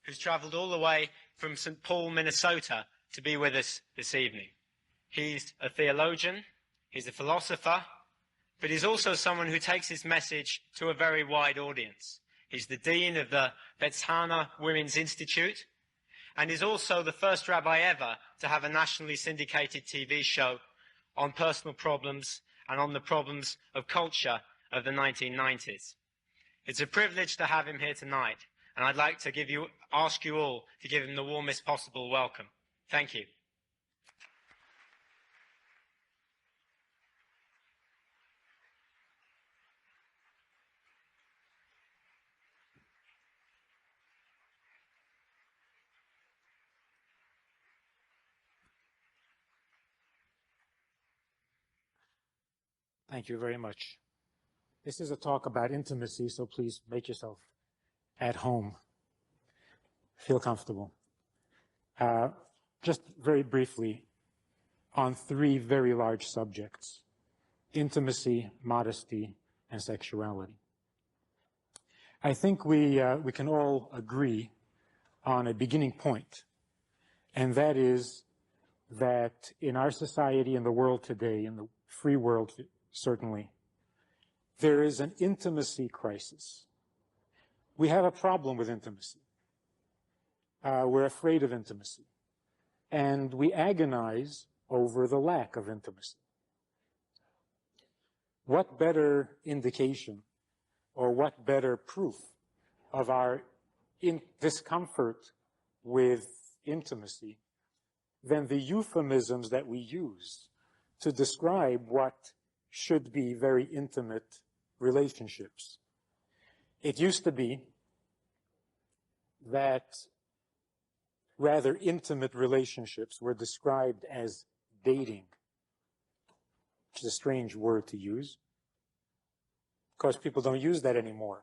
who's traveled all the way from St. Paul, Minnesota, to be with us this evening. He's a theologian, he's a philosopher, but he's also someone who takes his message to a very wide audience. He's the dean of the Beth Hana Women's Institute, and he's also the first rabbi ever to have a nationally syndicated TV show on personal problems and on the problems of culture of the 1990s. It's a privilege to have him here tonight, and I'd like to ask you all to give him the warmest possible welcome. Thank you. Thank you very much. This is a talk about intimacy, so please make yourself at home. Feel comfortable. Just very briefly on three very large subjects: intimacy, modesty, and sexuality. I think we can all agree on a beginning point, and that is that in our society, in the world today, in the free world certainly, there is an intimacy crisis. We have a problem with intimacy. We're afraid of intimacy. And we agonize over the lack of intimacy. What better indication or what better proof of our discomfort with intimacy than the euphemisms that we use to describe what should be very intimate relationships? It used to be that rather intimate relationships were described as dating, which is a strange word to use. Of course, people don't use that anymore.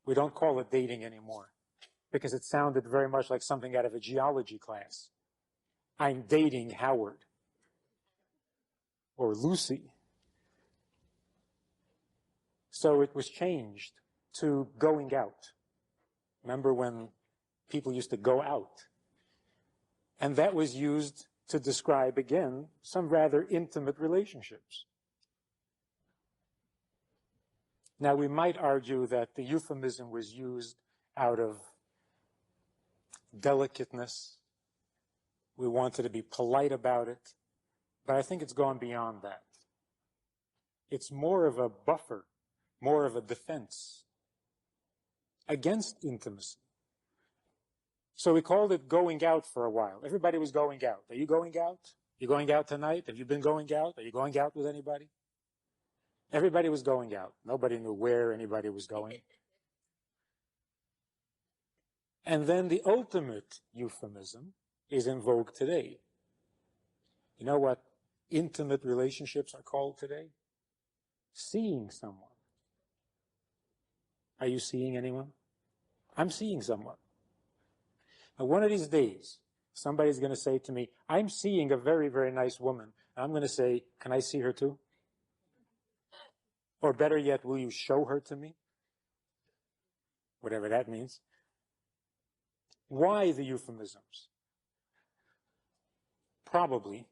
We don't call it dating anymore because it sounded very much like something out of a geology class. I'm dating Howard or Lucy. So it was changed to going out. Remember when people used to go out? And that was used to describe, again, some rather intimate relationships. Now, we might argue that the euphemism was used out of delicateness. We wanted to be polite about it. But I think it's gone beyond that. It's more of a buffer, more of a defense against intimacy. So we called it going out for a while. Everybody was going out. Are you going out? You going out tonight? Have you been going out? Are you going out with anybody? Everybody was going out. Nobody knew where anybody was going. And then the ultimate euphemism is in vogue today. You know what intimate relationships are called today? Seeing someone. Are you seeing anyone? I'm seeing someone. Now, one of these days, somebody's going to say to me, I'm seeing a very, very nice woman. And I'm going to say, can I see her too? Or better yet, will you show her to me? Whatever that means. Why the euphemisms? Probably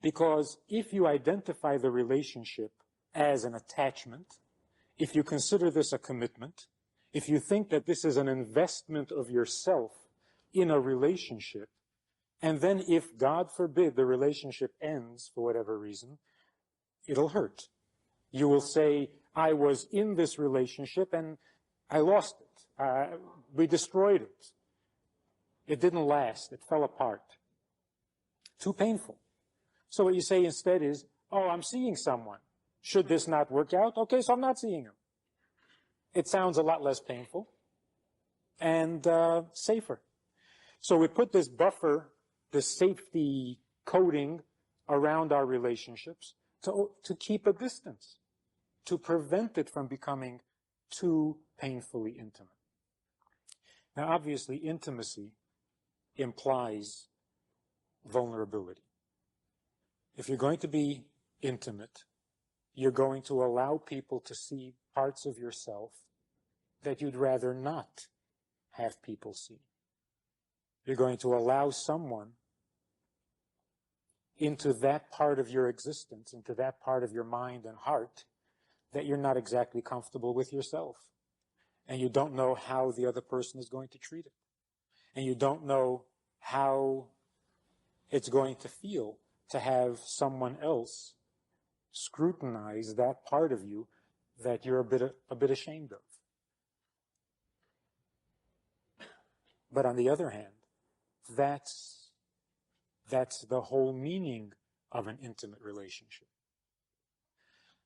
because if you identify the relationship as an attachment, if you consider this a commitment, if you think that this is an investment of yourself in a relationship, and then if, God forbid, the relationship ends for whatever reason, it'll hurt. You will say, I was in this relationship and I lost it. We destroyed it. It didn't last. It fell apart. Too painful. So what you say instead is, oh, I'm seeing someone. Should this not work out? Okay, so I'm not seeing him. It sounds a lot less painful and safer. So we put this buffer, this safety coating around our relationships to keep a distance, to prevent it from becoming too painfully intimate. Now, obviously, intimacy implies vulnerability. If you're going to be intimate, you're going to allow people to see parts of yourself that you'd rather not have people see. You're going to allow someone into that part of your existence, into that part of your mind and heart that you're not exactly comfortable with yourself. And you don't know how the other person is going to treat it. And you don't know how it's going to feel to have someone else scrutinize that part of you that you're a bit ashamed of. But on the other hand, that's the whole meaning of an intimate relationship.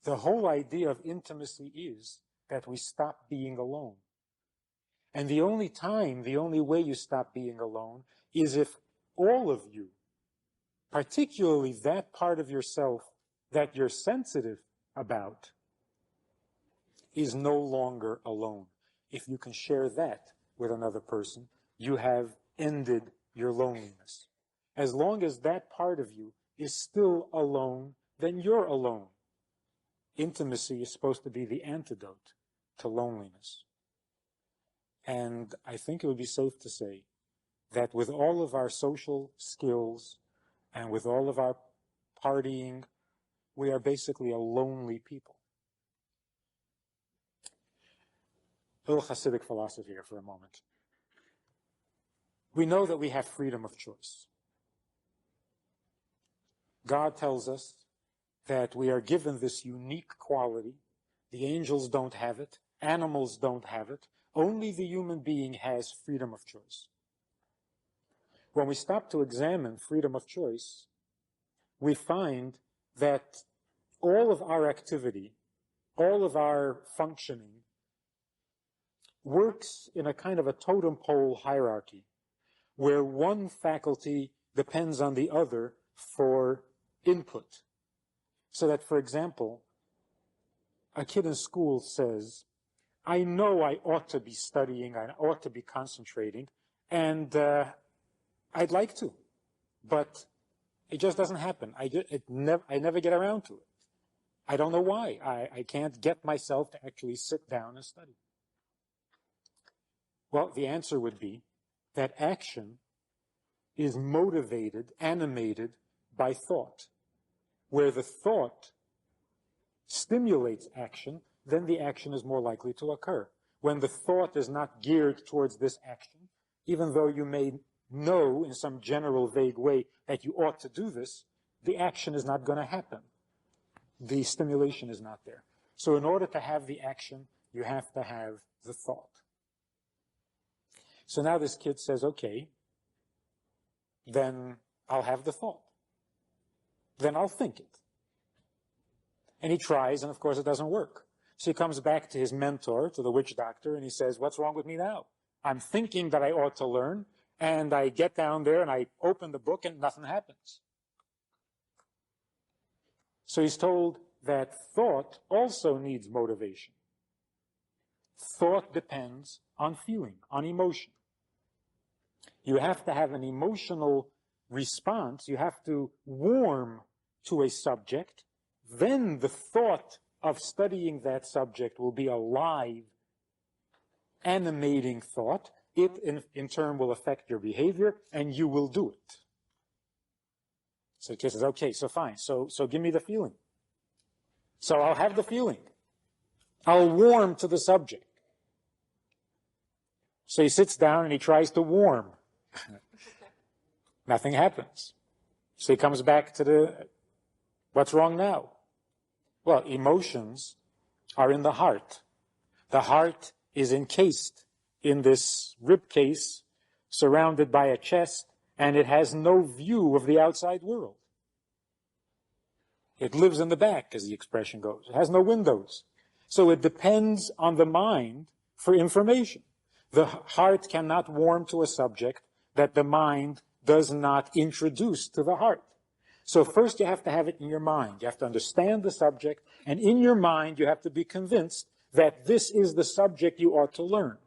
The whole idea of intimacy is that we stop being alone. And the only way you stop being alone is if all of you, particularly that part of yourself that you're sensitive about, is no longer alone. If you can share that with another person, you have ended your loneliness. As long as that part of you is still alone, then you're alone. Intimacy is supposed to be the antidote to loneliness. And I think it would be safe to say that with all of our social skills and with all of our partying, we are basically a lonely people. A little Hasidic philosophy here for a moment. We know that we have freedom of choice. God tells us that we are given this unique quality. The angels don't have it. Animals don't have it. Only the human being has freedom of choice. When we stop to examine freedom of choice, we find that all of our activity, all of our functioning, works in a kind of a totem pole hierarchy, where one faculty depends on the other for input. So that, for example, a kid in school says, I know I ought to be studying, I ought to be concentrating, and I'd like to, but it just doesn't happen. I never get around to it. I don't know why. I can't get myself to actually sit down and study. Well, the answer would be that action is motivated, animated by thought. Where the thought stimulates action, then the action is more likely to occur. When the thought is not geared towards this action, even though you may know in some general vague way that you ought to do this, the action is not going to happen. The stimulation is not there. So in order to have the action, you have to have the thought. So now this kid says, okay, then I'll have the thought. Then I'll think it. And he tries, and of course it doesn't work. So he comes back to his mentor, to the witch doctor, and he says, what's wrong with me now? I'm thinking that I ought to learn, and I get down there and I open the book and nothing happens. So he's told that thought also needs motivation. Thought depends on feeling, on emotion. You have to have an emotional response. You have to warm to a subject. Then the thought of studying that subject will be a live, animating thought. It, in turn, will affect your behavior, and you will do it. So the kid says, okay, so fine. So give me the feeling. So I'll have the feeling. I'll warm to the subject. So he sits down and he tries to warm. Nothing happens. So he comes back to what's wrong now? Well, emotions are in the heart. The heart is encased in this rib case, surrounded by a chest, and it has no view of the outside world. It lives in the back, as the expression goes. It has no windows. So it depends on the mind for information. The heart cannot warm to a subject that the mind does not introduce to the heart. So first you have to have it in your mind. You have to understand the subject, and in your mind you have to be convinced that this is the subject you ought to learn.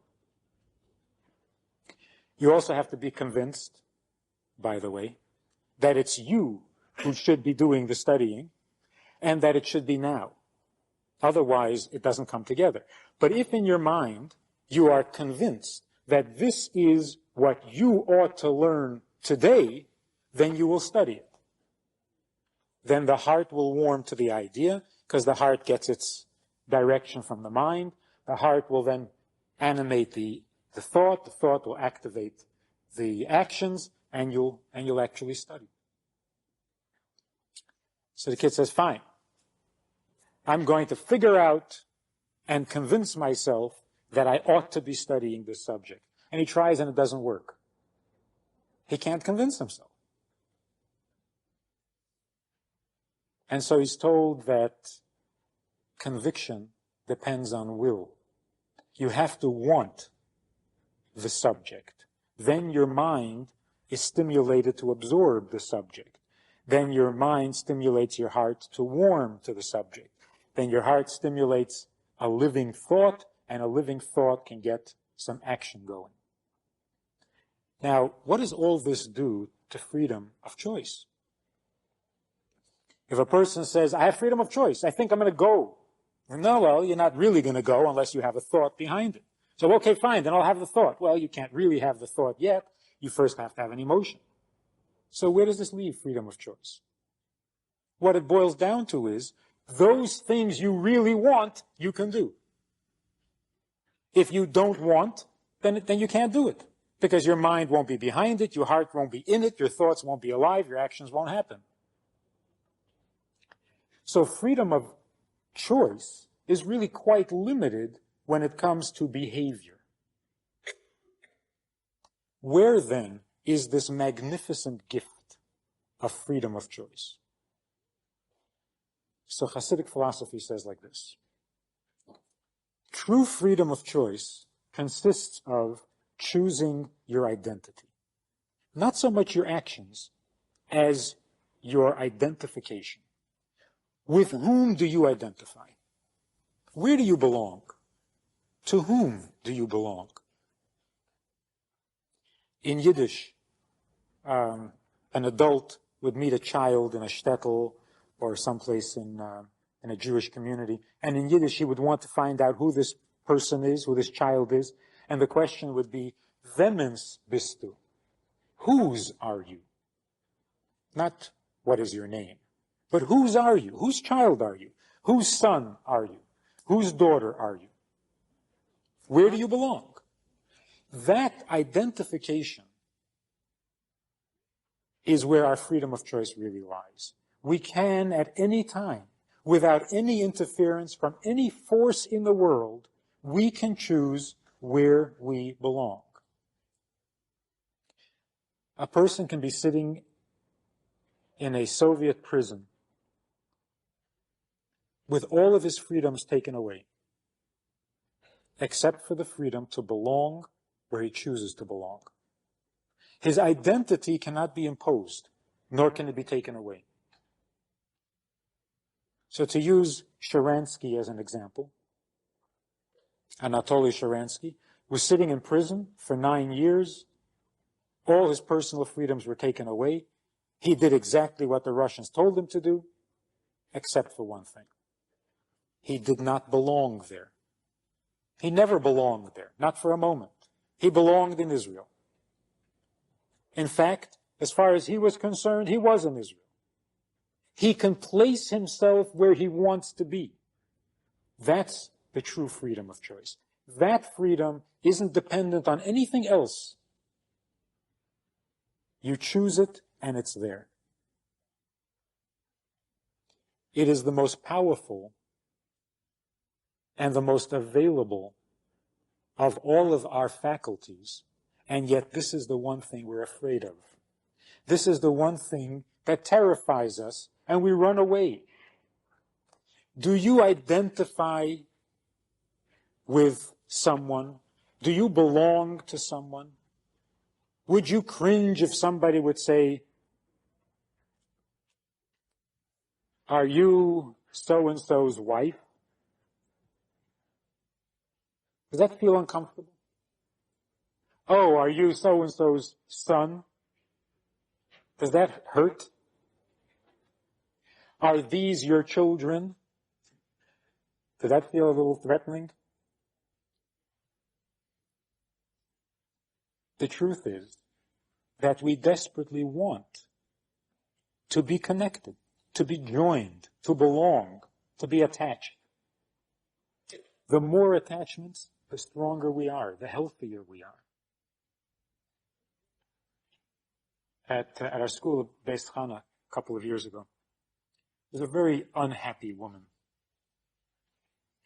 You also have to be convinced, by the way, that it's you who should be doing the studying, and that it should be now. Otherwise, it doesn't come together. But if in your mind you are convinced that this is what you ought to learn today, then you will study it. Then the heart will warm to the idea, because the heart gets its direction from the mind. The heart will then animate the thought. The thought will activate the actions, and you'll actually study. So the kid says, fine. I'm going to figure out and convince myself that I ought to be studying this subject. And he tries and it doesn't work. He can't convince himself. And so he's told that conviction depends on will. You have to want the subject. Then your mind is stimulated to absorb the subject. Then your mind stimulates your heart to warm to the subject. Then your heart stimulates a living thought, and a living thought can get some action going. Now, what does all this do to freedom of choice? If a person says, I have freedom of choice, I think I'm going to go. No, well, you're not really going to go unless you have a thought behind it. So, okay, fine, then I'll have the thought. Well, you can't really have the thought yet. You first have to have an emotion. So where does this leave freedom of choice? What it boils down to is, those things you really want, you can do. If you don't want, then you can't do it. Because your mind won't be behind it, your heart won't be in it, your thoughts won't be alive, your actions won't happen. So freedom of choice is really quite limited when it comes to behavior. Where then is this magnificent gift of freedom of choice? So Hasidic philosophy says like this. True freedom of choice consists of choosing your identity. Not so much your actions as your identification. With whom do you identify? Where do you belong? To whom do you belong? In Yiddish, an adult would meet a child in a shtetl or someplace in a Jewish community, and in Yiddish he would want to find out who this person is, who this child is, and the question would be, Wemens bist du? Whose are you? Not what is your name, but whose are you? Whose child are you? Whose son are you? Whose daughter are you? Where do you belong? That identification is where our freedom of choice really lies. We can, at any time, without any interference from any force in the world, we can choose where we belong. A person can be sitting in a Soviet prison with all of his freedoms taken away, except for the freedom to belong where he chooses to belong. His identity cannot be imposed, nor can it be taken away. So to use Sharansky as an example, Anatoly Sharansky was sitting in prison for 9 years. All his personal freedoms were taken away. He did exactly what the Russians told him to do, except for one thing. He did not belong there. He never belonged there, not for a moment. He belonged in Israel. In fact, as far as he was concerned, he was in Israel. He can place himself where he wants to be. That's the true freedom of choice. That freedom isn't dependent on anything else. You choose it, and it's there. It is the most powerful and the most available of all of our faculties, and yet this is the one thing we're afraid of. This is the one thing that terrifies us, and we run away. Do you identify with someone? Do you belong to someone? Would you cringe if somebody would say, are you so-and-so's wife? Does that feel uncomfortable? Oh, are you so-and-so's son? Does that hurt? Are these your children? Does that feel a little threatening? The truth is that we desperately want to be connected, to be joined, to belong, to be attached. The more attachments, the stronger we are, the healthier we are. At our school of Beis Chana a couple of years ago, there was a very unhappy woman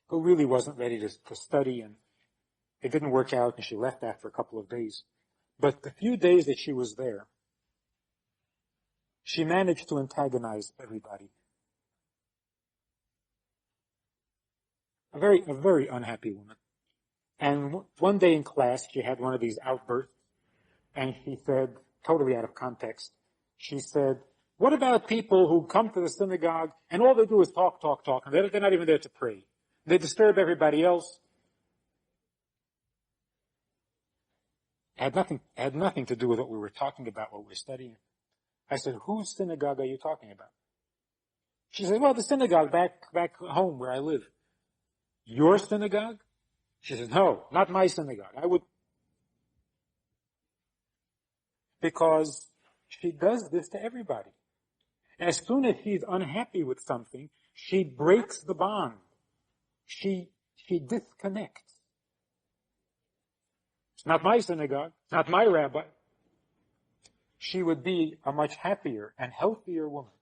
who really wasn't ready to study, and it didn't work out, and she left after a couple of days. But the few days that she was there, she managed to antagonize everybody. A very unhappy woman. And one day in class, she had one of these outbursts, and she said, totally out of context, she said, what about people who come to the synagogue and all they do is talk, and they're not even there to pray. They disturb everybody else. It had nothing to do with what we were talking about, what we were studying. I said, whose synagogue are you talking about? She said, well, the synagogue back home where I live. Your synagogue? She said, no, not my synagogue. Because she does this to everybody. As soon as she's unhappy with something, she breaks the bond. She disconnects. It's not my synagogue. It's not my rabbi. She would be a much happier and healthier woman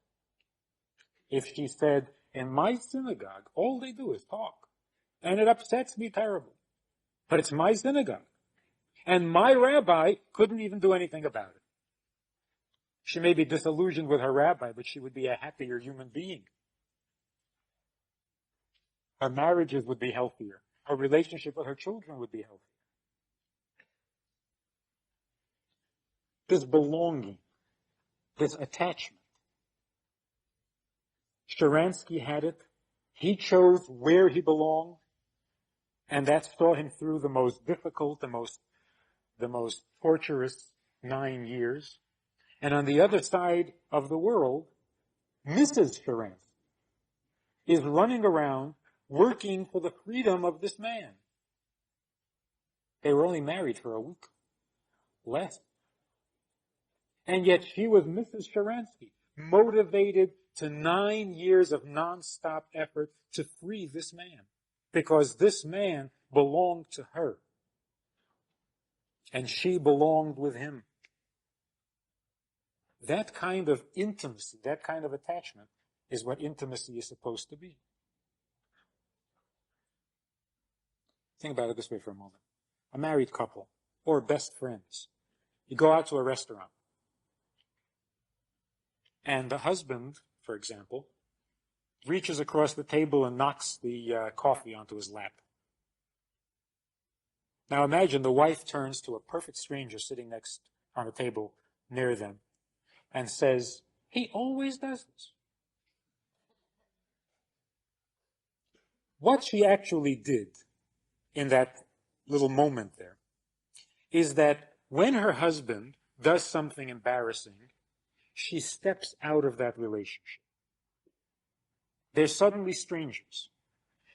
if she said, in my synagogue, all they do is talk. And it upsets me terribly. But it's my synagogue. And my rabbi couldn't even do anything about it. She may be disillusioned with her rabbi, but she would be a happier human being. Her marriages would be healthier. Her relationship with her children would be healthier. This belonging, this attachment. Sharansky had it. He chose where he belonged, and that saw him through the most difficult, the most torturous 9 years. And on the other side of the world, Mrs. Sharansky is running around working for the freedom of this man. They were only married for a week, less. And yet she was Mrs. Sharansky, motivated to 9 years of nonstop effort to free this man, because this man belonged to her, and she belonged with him. That kind of intimacy, that kind of attachment is what intimacy is supposed to be. Think about it this way for a moment. A married couple or best friends. You go out to a restaurant, and the husband, for example, reaches across the table and knocks the coffee onto his lap. Now imagine the wife turns to a perfect stranger sitting next on the table near them and says, he always does this. What she actually did in that little moment there is that when her husband does something embarrassing, she steps out of that relationship. They're suddenly strangers.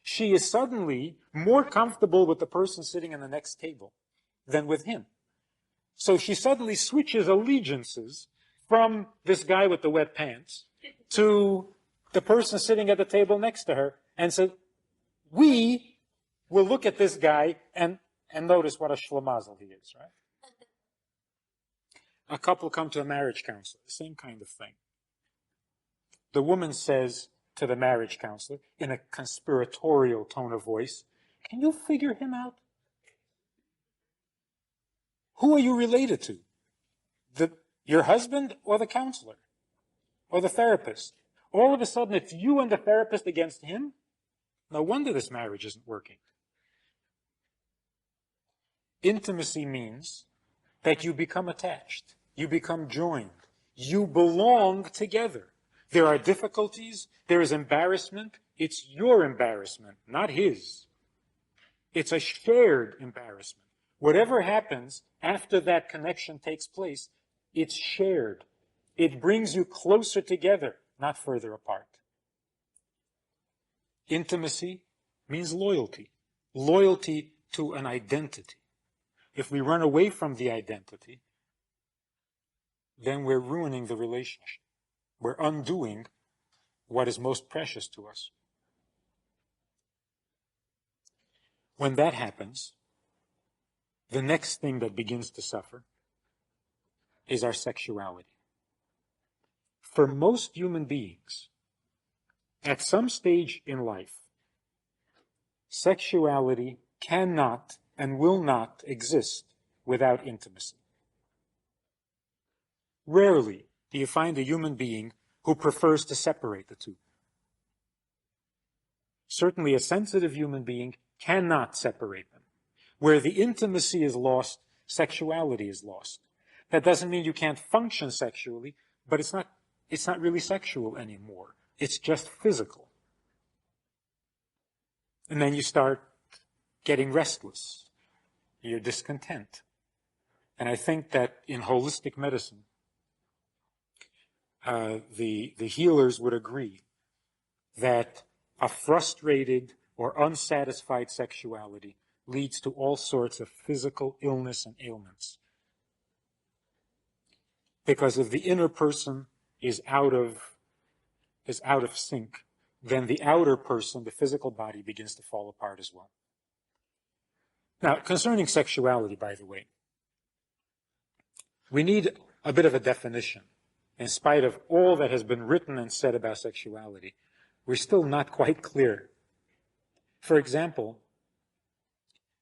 She is suddenly more comfortable with the person sitting in the next table than with him. So she suddenly switches allegiances from this guy with the wet pants to the person sitting at the table next to her and says, we will look at this guy and notice what a schlemazel he is, right? A couple come to a marriage counselor, the same kind of thing. The woman says to the marriage counselor in a conspiratorial tone of voice, can you figure him out? Who are you related to? Your husband or the counselor? Or the therapist? All of a sudden it's you and the therapist against him? No wonder this marriage isn't working. Intimacy means that you become attached. You become joined. You belong together. There are difficulties. There is embarrassment. It's your embarrassment, not his. It's a shared embarrassment. Whatever happens after that connection takes place, it's shared. It brings you closer together, not further apart. Intimacy means loyalty. Loyalty to an identity. if we run away from the identity, then we're ruining the relationship. We're undoing what is most precious to us. When that happens, the next thing that begins to suffer is our sexuality. For most human beings, at some stage in life, sexuality cannot and will not exist without intimacy. Rarely do you find a human being who prefers to separate the two. Certainly a sensitive human being cannot separate them. Where the intimacy is lost, sexuality is lost. That doesn't mean you can't function sexually, but it's not really sexual anymore. It's just physical. And then you start getting restless. You're discontent. And I think that in holistic medicine, the healers would agree that a frustrated or unsatisfied sexuality leads to all sorts of physical illness and ailments. Because if the inner person is out of sync, then the outer person, the physical body, begins to fall apart as well. Now, concerning sexuality, by the way, we need a bit of a definition. In spite of all that has been written and said about sexuality, we're still not quite clear. For example,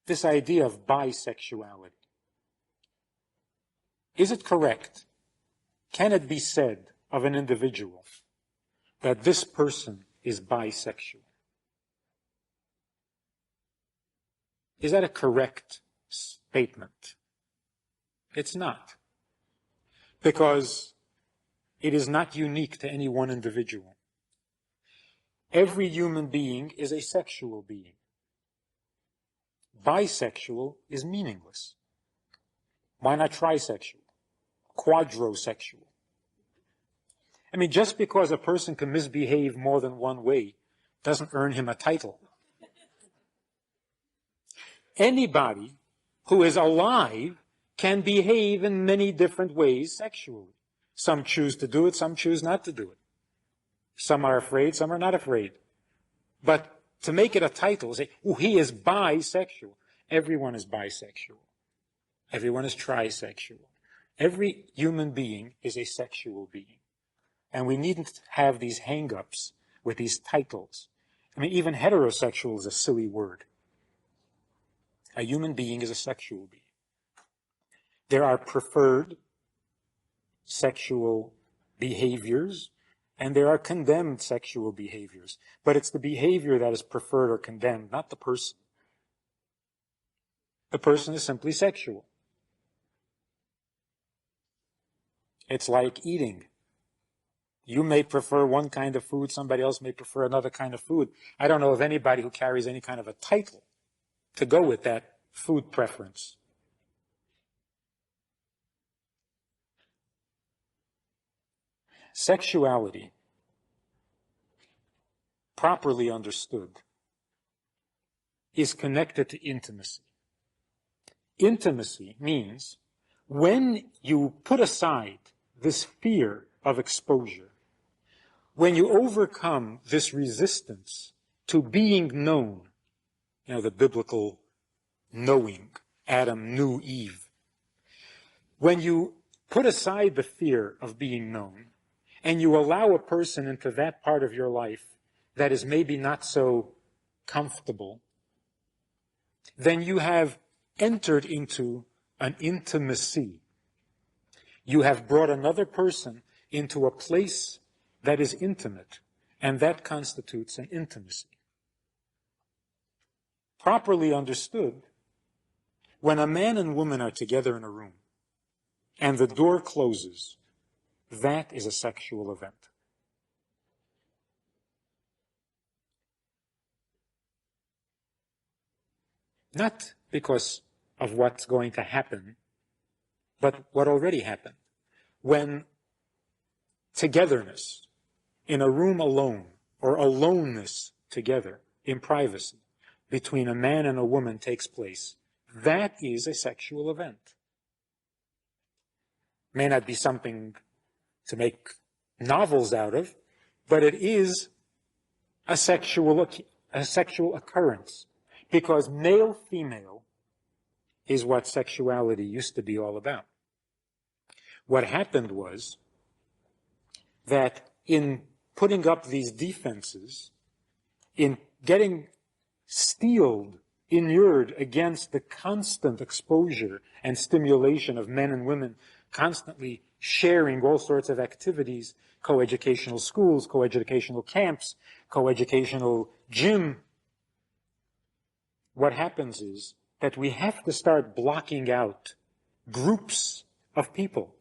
this idea of bisexuality. Is it correct? Can it be said of an individual that this person is bisexual? Is that a correct statement? It's not. Because it is not unique to any one individual. Every human being is a sexual being. Bisexual is meaningless. Why not trisexual? Quadrosexual? I mean, just because a person can misbehave more than one way doesn't earn him a title. Anybody who is alive can behave in many different ways sexually. Some choose to do it, some choose not to do it. Some are afraid, some are not afraid. But to make it a title, say, oh, he is bisexual. Everyone is bisexual. Everyone is trisexual. Every human being is a sexual being. And we needn't have these hang-ups with these titles. I mean, even heterosexual is a silly word. A human being is a sexual being. There are preferred sexual behaviors, and there are condemned sexual behaviors. But it's the behavior that is preferred or condemned, not the person. The person is simply sexual. It's like eating. You may prefer one kind of food, somebody else may prefer another kind of food. I don't know of anybody who carries any kind of a title to go with that food preference. Sexuality, properly understood, is connected to intimacy. Intimacy means when you put aside this fear of exposure, when you overcome this resistance to being known, you know, the biblical knowing, Adam knew Eve. When you put aside the fear of being known, and you allow a person into that part of your life that is maybe not so comfortable, then you have entered into an intimacy. You have brought another person into a place that is intimate, and that constitutes an intimacy. Properly understood, when a man and woman are together in a room, and the door closes, that is a sexual event. Not because of what's going to happen, but what already happened. When togetherness in a room alone, or aloneness together in privacy, between a man and a woman takes place, that is a sexual event. May not be something to make novels out of, but it is a sexual occurrence. Because male-female is what sexuality used to be all about. What happened was that in putting up these defenses, in getting steeled, inured against the constant exposure and stimulation of men and women, constantly sharing all sorts of activities, coeducational schools, coeducational camps, coeducational gym, what happens is that we have to start blocking out groups of people.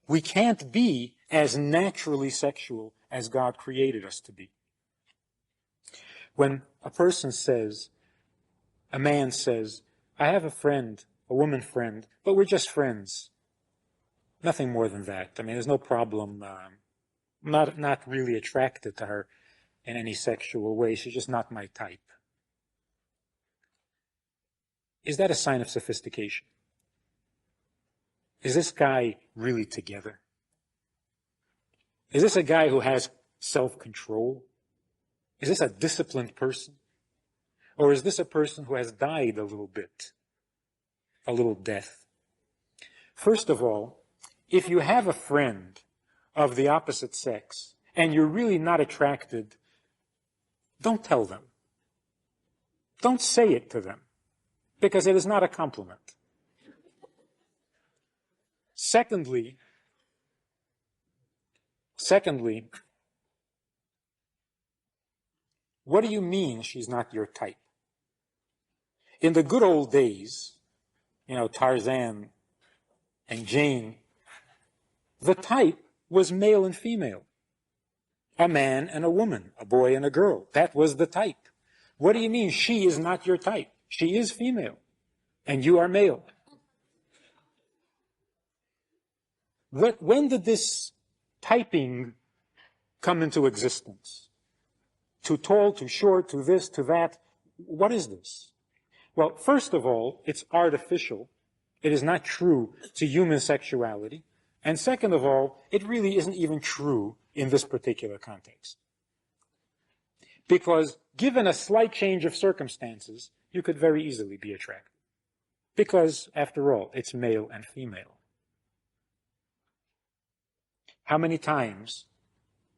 We can't be as naturally sexual as God created us to be. When a person says, a man says, I have a friend, a woman friend, but we're just friends. Nothing more than that. I mean, there's no problem. Not really attracted to her in any sexual way. She's just not my type. Is that a sign of sophistication? Is this guy really together? Is this a guy who has self-control? Is this a disciplined person? Or is this a person who has died a little bit? A little death? First of all, if you have a friend of the opposite sex and you're really not attracted, don't tell them. Don't say it to them, because it is not a compliment. Secondly, what do you mean she's not your type? In the good old days, Tarzan and Jane, the type was male and female. A man and a woman, a boy and a girl. That was the type. What do you mean she is not your type? She is female, and you are male. When did this typing come into existence? Too tall, too short, too this, too that. What is this? Well, first of all, it's artificial. It is not true to human sexuality. And second of all, it really isn't even true in this particular context. Because given a slight change of circumstances, you could very easily be attracted. Because, after all, it's male and female. How many times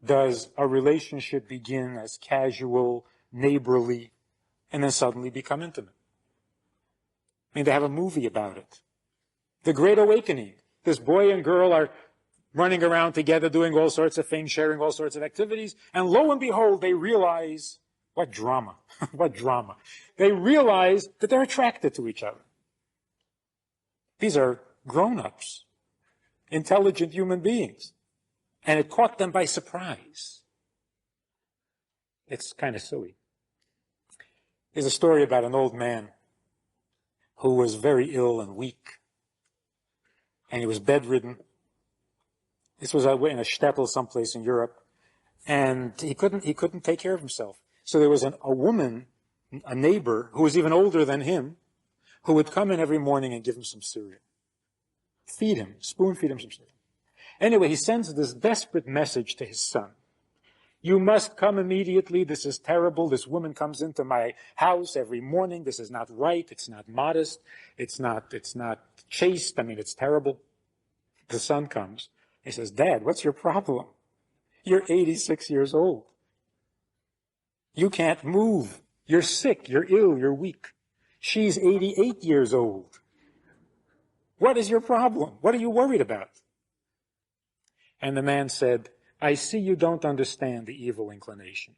does a relationship begin as casual, neighborly, and then suddenly become intimate? I mean, they have a movie about it. The Great Awakening. This boy and girl are running around together, doing all sorts of things, sharing all sorts of activities, and lo and behold, they realize, what drama, what drama. They realize that they're attracted to each other. These are grown-ups, intelligent human beings. And it caught them by surprise. It's kind of silly. There's a story about an old man who was very ill and weak. And he was bedridden. This was in a shtetl someplace in Europe. And he couldn't take care of himself. So there was a woman, a neighbor, who was even older than him, who would come in every morning and give him some cereal. Feed him, spoon-feed him some cereal. Anyway, he sends this desperate message to his son. You must come immediately. This is terrible. This woman comes into my house every morning. This is not right. It's not modest. It's not chaste. I mean, it's terrible. The son comes. He says, Dad, what's your problem? You're 86 years old. You can't move. You're sick. You're ill. You're weak. She's 88 years old. What is your problem? What are you worried about? And the man said, I see you don't understand the evil inclination.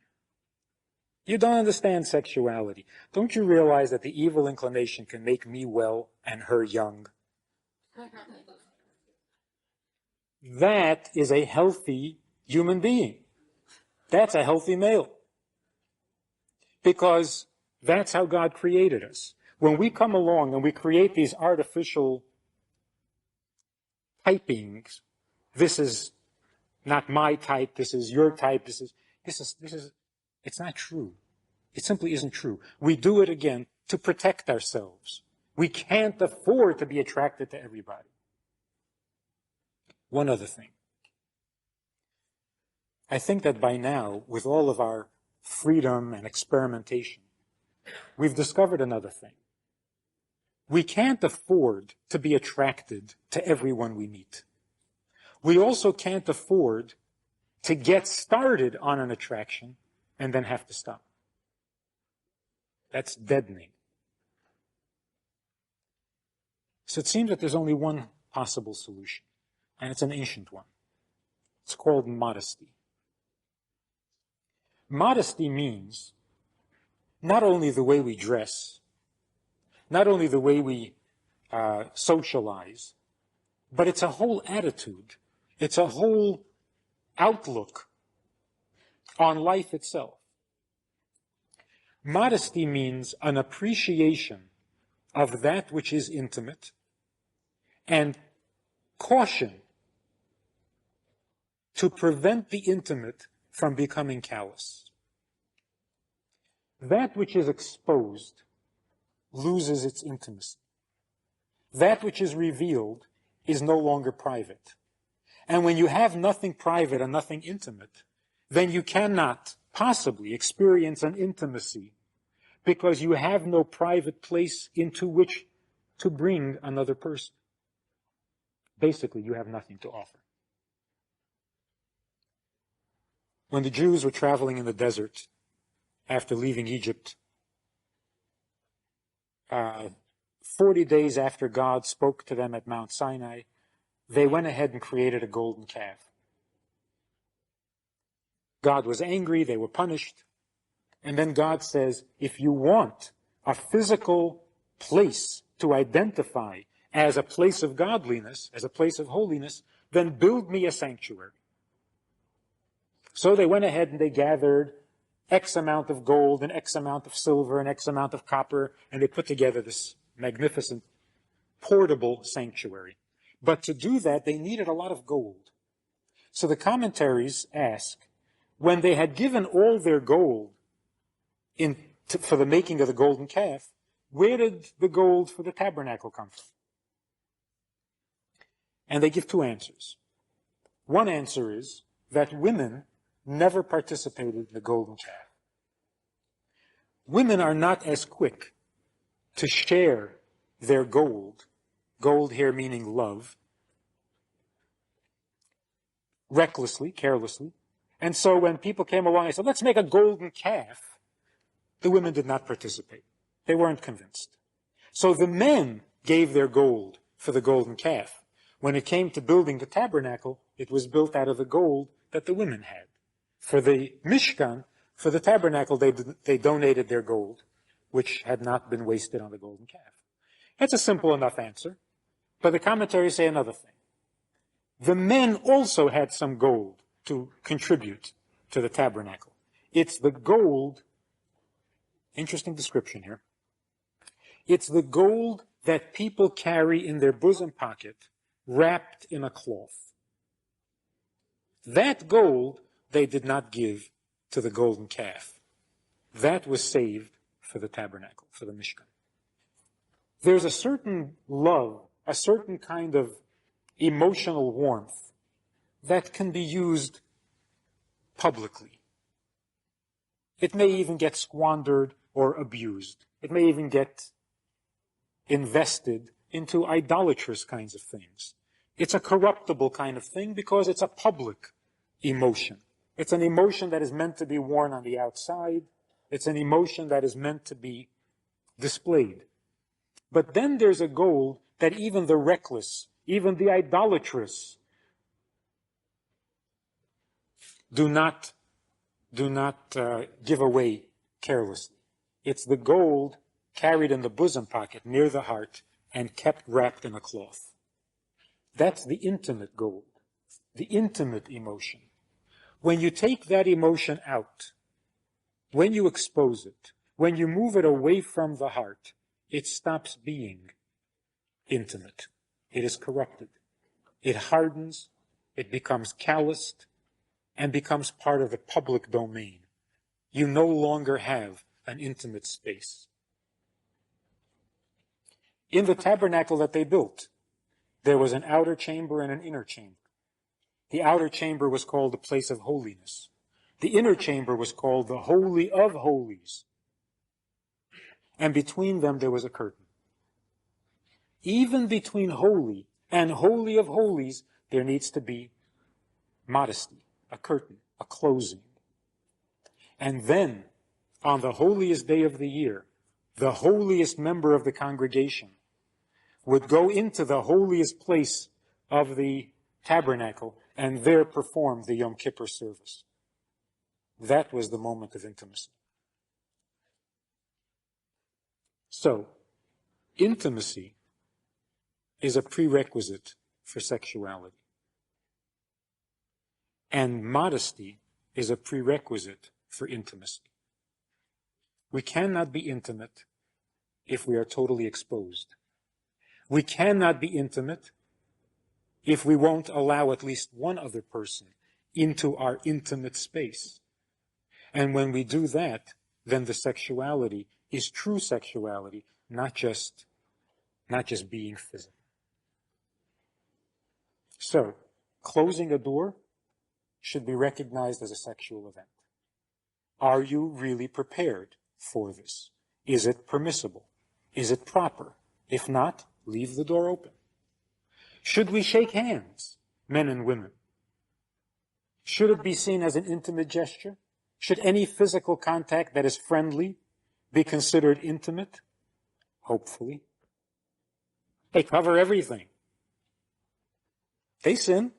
You don't understand sexuality. Don't you realize that the evil inclination can make me well and her young? That is a healthy human being. That's a healthy male. Because that's how God created us. When we come along and we create these artificial typings, this is not my type, this is your type, this is, it's not true. It simply isn't true. We do it again to protect ourselves. We can't afford to be attracted to everybody. One other thing. I think that by now, with all of our freedom and experimentation, we've discovered another thing. We can't afford to be attracted to everyone we meet. We also can't afford to get started on an attraction and then have to stop. That's deadening. So it seems that there's only one possible solution, and it's an ancient one. It's called modesty. Modesty means not only the way we dress, not only the way we socialize, but it's a whole attitude. It's a whole outlook on life itself. Modesty means an appreciation of that which is intimate and caution to prevent the intimate from becoming callous. That which is exposed loses its intimacy. That which is revealed is no longer private. And when you have nothing private and nothing intimate, then you cannot possibly experience an intimacy because you have no private place into which to bring another person. Basically, you have nothing to offer. When the Jews were traveling in the desert after leaving Egypt, 40 days after God spoke to them at Mount Sinai, they went ahead and created a golden calf. God was angry, they were punished, and then God says, if you want a physical place to identify as a place of godliness, as a place of holiness, then build me a sanctuary. So they went ahead and they gathered X amount of gold and X amount of silver and X amount of copper, and they put together this magnificent portable sanctuary. But to do that, they needed a lot of gold. So the commentaries ask, when they had given all their gold for the making of the golden calf, where did the gold for the tabernacle come from? And they give two answers. One answer is that women never participated in the golden calf. Women are not as quick to share their gold here meaning love, recklessly, carelessly. And so when people came along and said, let's make a golden calf, the women did not participate. They weren't convinced. So the men gave their gold for the golden calf. When it came to building the tabernacle, it was built out of the gold that the women had. For the Mishkan, for the tabernacle, they donated their gold, which had not been wasted on the golden calf. That's a simple enough answer. But the commentaries say another thing. The men also had some gold to contribute to the tabernacle. It's the gold, interesting description here. It's the gold that people carry in their bosom pocket, wrapped in a cloth. That gold they did not give to the golden calf. That was saved for the tabernacle, for the Mishkan. There's a certain love, a certain kind of emotional warmth that can be used publicly. It may even get squandered or abused. It may even get invested into idolatrous kinds of things. It's a corruptible kind of thing because it's a public emotion. It's an emotion that is meant to be worn on the outside. It's an emotion that is meant to be displayed. But then there's a gold that even the reckless, even the idolatrous, do not give away carelessly. It's the gold carried in the bosom pocket near the heart and kept wrapped in a cloth. That's the intimate gold, the intimate emotion. When you take that emotion out, when you expose it, when you move it away from the heart, it stops being intimate. It is corrupted. It hardens, it becomes calloused, and becomes part of the public domain. You no longer have an intimate space. In the tabernacle that they built, there was an outer chamber and an inner chamber. The outer chamber was called the place of holiness. The inner chamber was called the Holy of Holies. And between them there was a curtain. Even between holy and Holy of Holies, there needs to be modesty, a curtain, a closing. And then, on the holiest day of the year, the holiest member of the congregation would go into the holiest place of the tabernacle and there perform the Yom Kippur service. That was the moment of intimacy. So, intimacy is a prerequisite for sexuality. And modesty is a prerequisite for intimacy. We cannot be intimate if we are totally exposed. We cannot be intimate if we won't allow at least one other person into our intimate space. And when we do that, then the sexuality is true sexuality, not just being physical. So, closing a door should be recognized as a sexual event. Are you really prepared for this? Is it permissible? Is it proper? If not, leave the door open. Should we shake hands, men and women? Should it be seen as an intimate gesture? Should any physical contact that is friendly be considered intimate? Hopefully. They cover everything. They sin.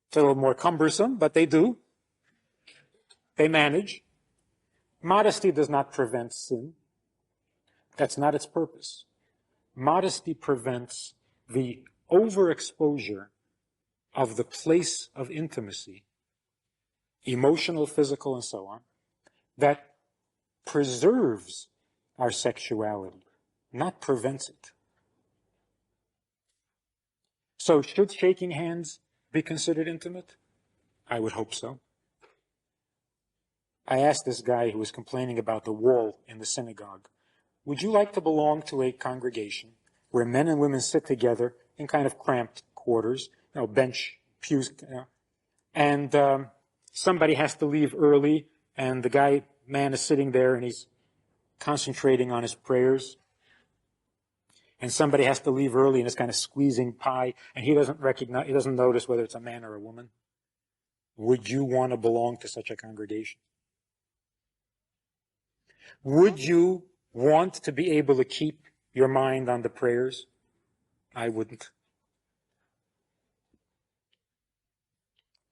It's a little more cumbersome, but they do. They manage. Modesty does not prevent sin. That's not its purpose. Modesty prevents the overexposure of the place of intimacy, emotional, physical, and so on, that preserves our sexuality, not prevents it. So should shaking hands be considered intimate? I would hope so. I asked this guy who was complaining about the wall in the synagogue, would you like to belong to a congregation where men and women sit together in kind of cramped quarters, bench, pews, and somebody has to leave early, and the man is sitting there and he's concentrating on his prayers, and somebody has to leave early and is kind of squeezing pie, and he doesn't notice whether it's a man or a woman. Would you want to belong to such a congregation? Would you want to be able to keep your mind on the prayers? I wouldn't.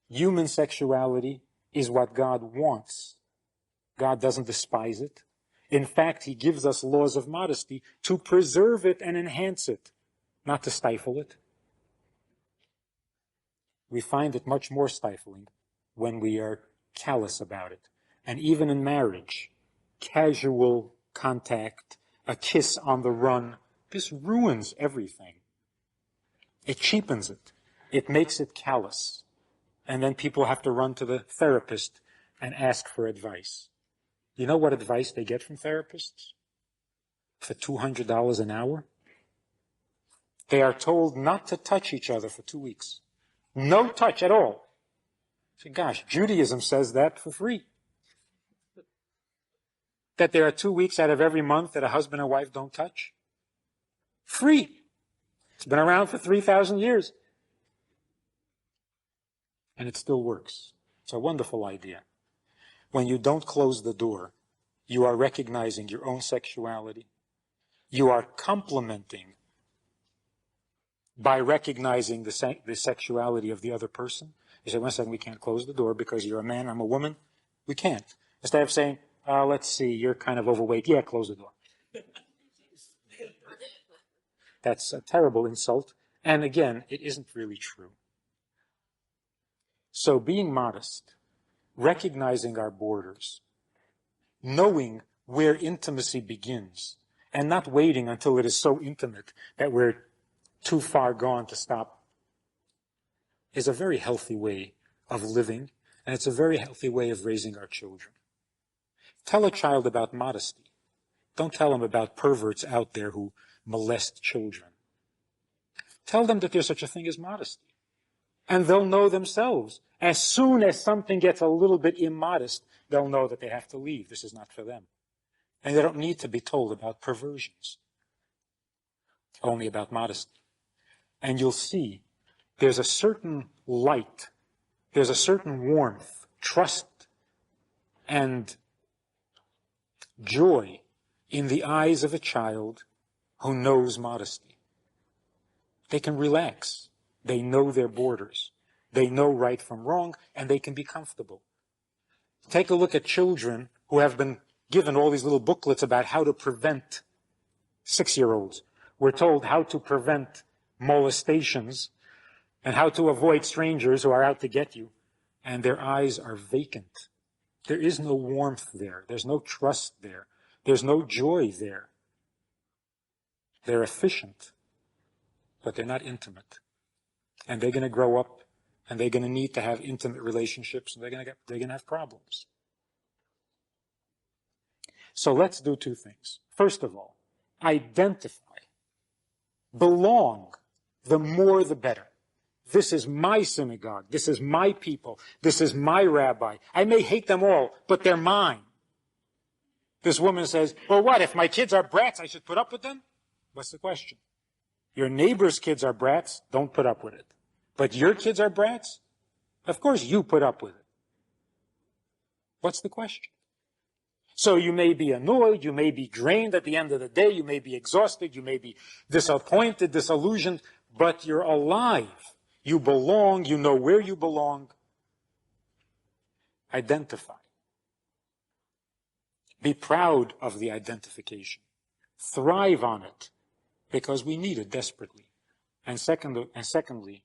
Human sexuality is what God wants. God doesn't despise it. In fact, He gives us laws of modesty to preserve it and enhance it, not to stifle it. We find it much more stifling when we are callous about it. And even in marriage, casual contact, a kiss on the run, this ruins everything. It cheapens it. It makes it callous. And then people have to run to the therapist and ask for advice. You know what advice they get from therapists? For $200 an hour? They are told not to touch each other for 2 weeks. No touch at all. So, gosh, Judaism says that for free. That there are 2 weeks out of every month that a husband and wife don't touch. Free. It's been around for 3,000 years. And it still works. It's a wonderful idea. When you don't close the door, you are recognizing your own sexuality. You are complementing by recognizing the sexuality of the other person. You say, 1 second, we can't close the door because you're a man, I'm a woman. We can't. Instead of saying, let's see, you're kind of overweight. Yeah, close the door. That's a terrible insult. And again, it isn't really true. So being modest, recognizing our borders, knowing where intimacy begins, and not waiting until it is so intimate that we're too far gone to stop, is a very healthy way of living, and it's a very healthy way of raising our children. Tell a child about modesty. Don't tell them about perverts out there who molest children. Tell them that there's such a thing as modesty. And they'll know themselves. As soon as something gets a little bit immodest, they'll know that they have to leave. This is not for them. And they don't need to be told about perversions. Only about modesty. And you'll see there's a certain light, there's a certain warmth, trust, and joy in the eyes of a child who knows modesty. They can relax. They know their borders. They know right from wrong, and they can be comfortable. Take a look at children who have been given all these little booklets about how to prevent 6-year-olds. We're told how to prevent molestations and how to avoid strangers who are out to get you. And their eyes are vacant. There is no warmth there. There's no trust there. There's no joy there. They're efficient, but they're not intimate. And they're going to grow up, and they're going to need to have intimate relationships, and they're going to have problems. So let's do two things. First of all, identify. Belong. The more the better. This is my synagogue. This is my people. This is my rabbi. I may hate them all, but they're mine. This woman says, well, what, if my kids are brats, I should put up with them? What's the question? Your neighbor's kids are brats, don't put up with it. But your kids are brats? Of course you put up with it. What's the question? So you may be annoyed, you may be drained at the end of the day, you may be exhausted, you may be disappointed, disillusioned, but you're alive. You belong, you know where you belong. Identify. Be proud of the identification. Thrive on it, because we need it desperately. And secondly,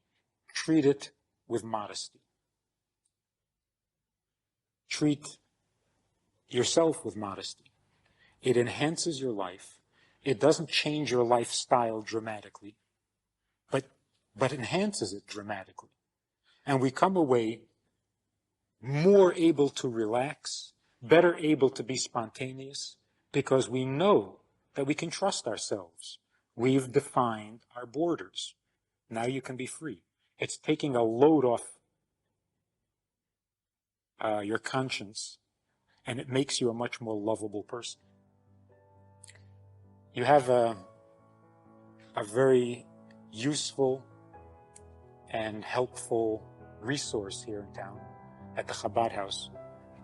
treat it with modesty. Treat yourself with modesty. It enhances your life. It doesn't change your lifestyle dramatically, but enhances it dramatically. And we come away more able to relax, better able to be spontaneous, because we know that we can trust ourselves. We've defined our borders. Now you can be free. It's taking a load off your conscience, and it makes you a much more lovable person. You have a very useful and helpful resource here in town at the Chabad House.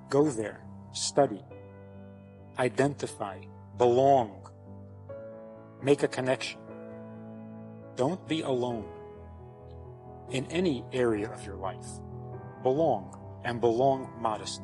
Go there, study, identify, belong, make a connection. Don't be alone in any area of your life. Belong, and belong modestly.